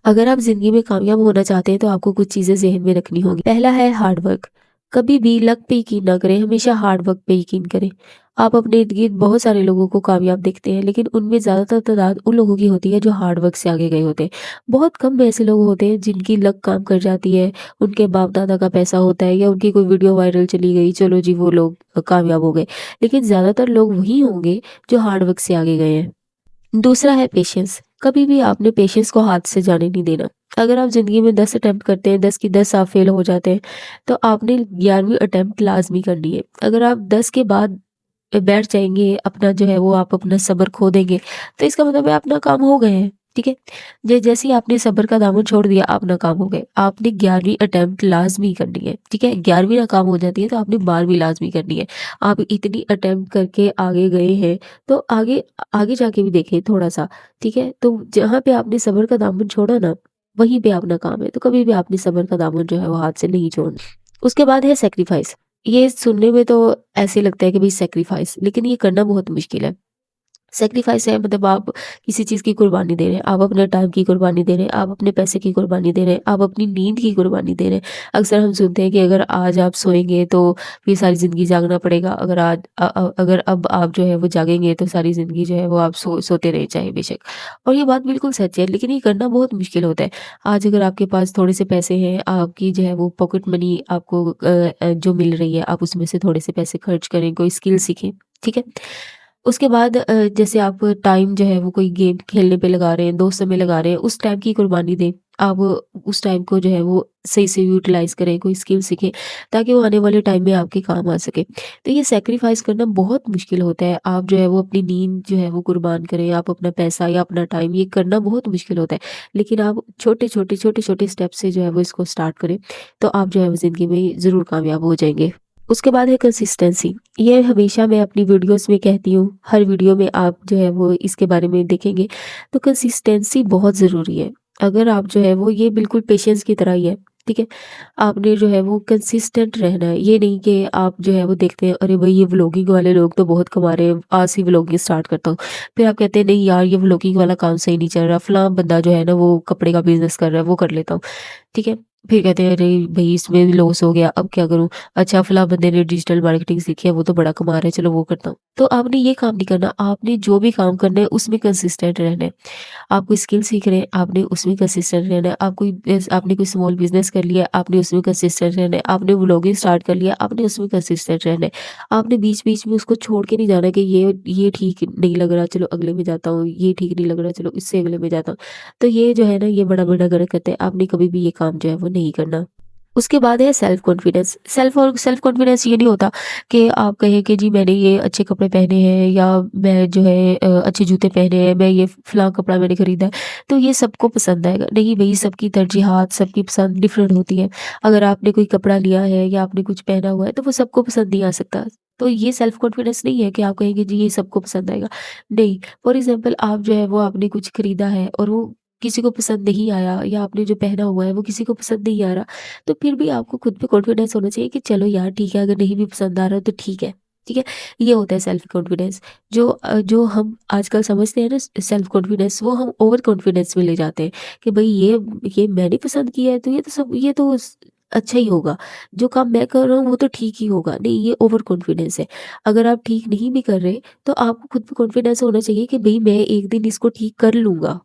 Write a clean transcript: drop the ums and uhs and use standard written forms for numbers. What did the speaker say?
अगर आप ज़िंदगी में कामयाब होना चाहते हैं तो आपको कुछ चीज़ें ज़हन में रखनी होंगी। पहला है हार्ड वर्क। कभी भी लक पे यकीन ना करें, हमेशा हार्ड वर्क पे यकीन करें। आप अपने इर्द-गिर्द बहुत सारे लोगों को कामयाब देखते हैं, लेकिन उनमें ज़्यादातर तादाद उन लोगों की होती है जो हार्ड वर्क से आगे गए होते हैं। बहुत कम ऐसे लोग होते हैं जिनकी लक काम कर जाती है, उनके बाप-दादा का पैसा होता है या उनकी कोई वीडियो वायरल चली गई, चलो जी वो लोग कामयाब हो गए। लेकिन ज़्यादातर लोग वही होंगे जो हार्ड वर्क से आगे गए हैं। दूसरा है पेशेंस। कभी भी आपने पेशेंस को हाथ से जाने नहीं देना। अगर आप ज़िंदगी में 10 अटेम्प्ट करते हैं, 10 की 10 आप फेल हो जाते हैं, तो आपने 11वीं अटेम्प्ट लाज़मी करनी है। अगर आप 10 के बाद बैठ जाएँगे, अपना जो है वो आप अपना सब्र खो देंगे, तो इसका मतलब है आप नाकाम हो गए हैं, ठीक है? जैसे ही आपने सब्र का दामन छोड़ दिया, आप नाकाम हो गए। आपने 11वीं अटेम्प्ट लाज़मी करनी है, ठीक है? 11वीं नाकाम हो जाती है, तो आपने 12वीं लाज़मी करनी है। आप इतनी अटेम्प्ट करके आगे गए हैं, तो आगे आगे जाके भी देखें थोड़ा-सा, ठीक है? तो जहाँ पे आपने सब्र का दामन छोड़ा ना, वहीं पे आप नाकाम हैं। तो कभी भी आपने सब्र का दामन जो है वो हाथ से नहीं छोड़ना। उसके बाद है सैक्रिफाइस। ये सुनने में तो ऐसे लगता है कि भई सैक्रिफाइस, लेकिन ये करना बहुत मुश्किल है। सैक्रिफाइस है मतलब आप किसी चीज़ की कुर्बानी दे रहे हैं, आप अपने टाइम की कुर्बानी दे रहे हैं, आप अपने पैसे की कुर्बानी दे रहे हैं, आप अपनी नींद की कुर्बानी दे रहे हैं। अक्सर हम सुनते हैं कि अगर आज आप सोएँगे तो फिर सारी ज़िंदगी जागना पड़ेगा, अगर अगर अब आप जो है वो जागेंगे तो सारी ज़िंदगी जो है वो आप सोते रहे चाहे बेशक। और ये बात बिल्कुल सच है, लेकिन ये करना बहुत मुश्किल होता है। आज अगर आपके पास थोड़े से पैसे हैं, आपकी जो है वो पॉकेट मनी आपको जो मिल रही है, आप उसमें से थोड़े से पैसे खर्च करें, कोई स्किल सीखें, ठीक है? उसके बाद जैसे आप टाइम जो है वो कोई गेम खेलने पे लगा रहे हैं, दोस्तों में लगा रहे हैं, उस टाइम की कुर्बानी दें। आप उस टाइम को जो है वो सही से यूटिलाइज़ करें, कोई स्किल सीखें ताकि वो आने वाले टाइम में आपके काम आ सके। तो ये सैक्रिफाइस करना बहुत मुश्किल होता है। आप जो है वो अपनी नींद जो है वो कुर्बान करें, आप अपना पैसा या अपना टाइम ये करना बहुत मुश्किल होता है। लेकिन आप छोटे-छोटे, छोटे-छोटे स्टेप से जो है वो इसको स्टार्ट करें, तो आप जो है वो ज़िंदगी में ज़रूर कामयाब हो जाएँगे। उसके बाद है कंसिस्टेंसी। ये हमेशा मैं अपनी वीडियोज़ में कहती हूँ, हर वीडियो में आप जो है वो इसके बारे में देखेंगे, तो कंसिस्टेंसी बहुत ज़रूरी है। अगर आप जो है वो ये बिल्कुल पेशेंस की तरह ही है, ठीक है? आपने जो है वो कंसिस्टेंट रहना है, ये नहीं कि आप जो है वो देखते हैं, अरे भई ये व्लॉगिंग वाले लोग तो बहुत कमा रहे हैं, आज से व्लॉगिंग स्टार्ट करता हूँ। फिर आप कहते हैं नहीं यार ये व्लॉगिंग वाला काम सही नहीं चल रहा, फलाँ बंदा जो है ना वो कपड़े का बिज़नेस कर रहा है, वो कर लेता हूँ। ठीक है? फिर कहते हैं अरे भई इसमें भी लॉस हो गया, अब क्या करूँ? अच्छा फलाँ बंदे ने डिजिटल मार्केटिंग सीखी है, वो तो बड़ा कमा रहा है, चलो वो करता हूँ। तो आपने ये काम नहीं करना, आपने जो भी काम करना है उसमें कंसिस्टेंट रहना है। आप कोई स्किल सीख रहे हैं, आपने उसमें कंसिस्टेंट रहना है। आपने कोई स्मॉल बिज़नेस कर लिया, आपने उसमें कंसिस्टेंट रहना है। आपने व्लॉगिंग स्टार्ट कर लिया, आपने उसमें कंसिस्टेंट रहना है। आपने बीच-बीच में उसको छोड़ के नहीं जाना कि ये ठीक नहीं लग रहा, चलो अगले में जाता हूँ, ये ठीक नहीं लग रहा, चलो इससे अगले में जाता हूँ। तो ये जो है ना, ये बड़ा-बड़ा गलत है। आपने कभी भी ये काम जो है वो नहीं करना। उसके बाद है सेल्फ कॉन्फिडेंस। सेल्फ कॉन्फिडेंस ये नहीं होता कि आप कहें कि जी मैंने ये अच्छे कपड़े पहने हैं या मैं जो है अच्छे जूते पहने हैं, मैं ये फलाँ कपड़ा मैंने खरीदा है, तो ये सबको पसंद आएगा। नहीं भई, सबकी तरजीहात, सबकी पसंद डिफरेंट होती है। अगर आपने कोई कपड़ा लिया है या आपने कुछ पहना हुआ है, तो वो सबको पसंद नहीं आ सकता। तो ये सेल्फ कॉन्फिडेंस नहीं है कि आप कहेंगे जी ये सबको पसंद आएगा। नहीं, फॉर एग्ज़ाम्पल आप जो है वो आपने कुछ खरीदा है और वो किसी को पसंद नहीं आया या आपने जो पहना हुआ है वो किसी को पसंद नहीं आ रहा, तो फिर भी आपको खुद पे कॉन्फिडेंस होना चाहिए कि चलो यार ठीक है, अगर नहीं भी पसंद आ रहा तो ठीक है। ठीक है? ये होता है सेल्फ कॉन्फिडेंस। जो हम आजकल समझते हैं ना सेल्फ कॉन्फिडेंस, वो हम ओवर कॉन्फिडेंस में ले जाते हैं कि भई ये मैंने पसंद किया है तो ये तो अच्छा ही होगा। जो काम मैं कर रहा हूँ वो तो ठीक ही होगा। नहीं, ये ओवर कॉन्फिडेंस है। अगर आप ठीक नहीं भी कर रहे तो आपको खुद पे कॉन्फिडेंस होना चाहिए कि भई मैं एक दिन इसको ठीक कर लूँगा।